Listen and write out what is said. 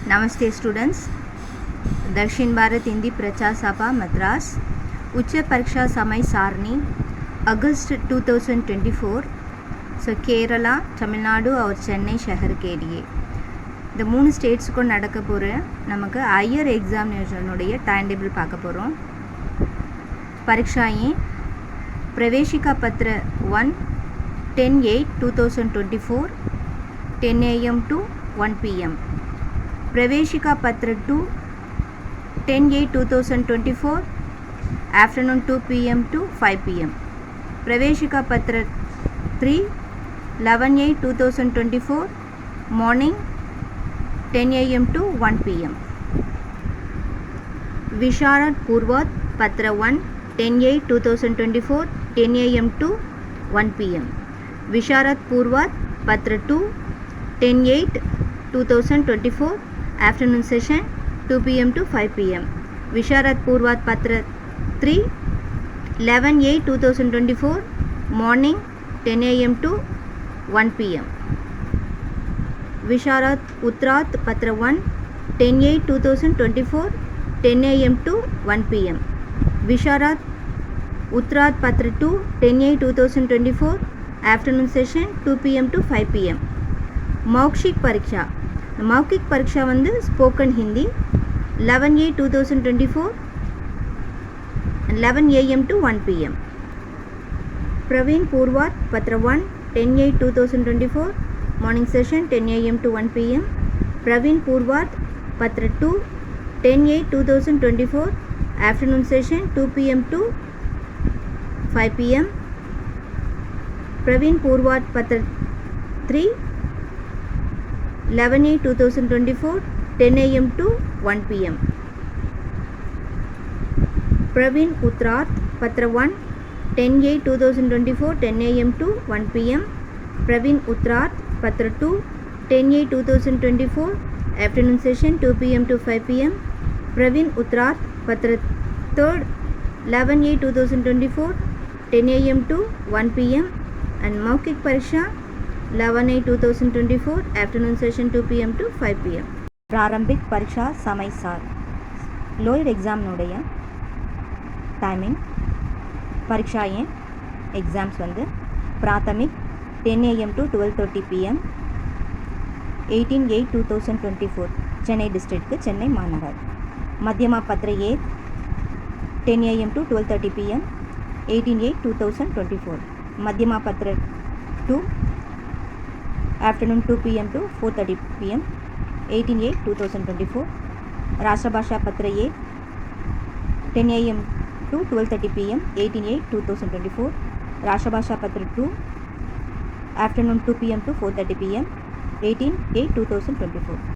नमस्ते स्टूडेंट्स। दक्षिण भारत हिंदी प्रचार सभा मद्रास उच्च परीक्षा समय सारणी अगस्त 2024। सो केरला, तमिलनाडु और चेन्नई शहर के लिए இந்த 3 ஸ்டேட்ஸுக்கும் நடக்க போகிற நமக்கு ஹையர் எக்ஸாமினேஷனுடைய டைம் டேபிள் பார்க்க போகிறோம். परीक्षाएं प्रवेशिका पत्र 1 10/8/2024 10 AM to 1 PM. प्रवेशिका पत्र 2 10/8/2024 आफ्टरनून 2 PM to 5 PM. प्रवेशिका पत्र 3 11/8/2024 मॉर्निंग 10 AM to 1 PM. विशारद पूर्वोत्तर पत्र 1 10/8/2024 10 AM to 1 PM. विशारद पूर्वोत्तर पत्र 2 10/8/2024 afternoon session 2 PM to 5 PM. विशारद पूर्वोत्तर पत्र 3 11/8/2024 मॉर्निंग 10 AM to 1 PM. विशारद उत्तरार्ध पत्र 1 10/8/2024 10 AM to 1 PM. विशारद उत्तरार्ध पत्र 2 10/8/2024 afternoon session 2 PM to 5 PM. मौखिक परीक्षा வந்து spoken Hindi 11/8/2024 11 AM to 1 PM. प्रवीण पूर्वोत्तर पत्र 1 10/8/2024 morning session 10 AM to 1 PM. प्रवीण पूर्वोत्तर पत्र 2 10/8/2024 afternoon session 2 PM to 5 PM. प्रवीण पूर्वोत्तर पत्र 3 11/8/2024 10 AM to 1 PM. प्रवीण उत्तरार्ध पत्र 1 10/8/2024 10 AM to 1 PM. प्रवीण उत्तरार्ध पत्र 2 10/8/2024 afternoon session 2 PM to 5 PM. प्रवीण उत्तरार्ध पत्र 3 11/8/2024 10 AM to 1 PM. and मौखिक परीक्षा 11/8/2024 afternoon session 2 PM to 5 PM. प्रारंभिक परीक्षा समय सार लोअर एग्जाम नोडिय टाइमिंग परीक्षाएं एग्जाम्स வந்து प्राथमिक 10 AM to 12:30 PM 18/8/2024 Chennai district Chennai महानगर. मध्यमा पत्र 8 10 AM to 12:30 PM 18/8/2024. मध्यमा पत्र 2 आफ्टरनून 2 PM to 4:30 PM 18/8/2024. राष्ट्रभाषा पत्र 8 10 AM to 12:30 PM 18/8/2024. राष्ट्रभाषा पत्र 2 आफ्टरनून 2 PM to 4:30 PM 18/8/2024.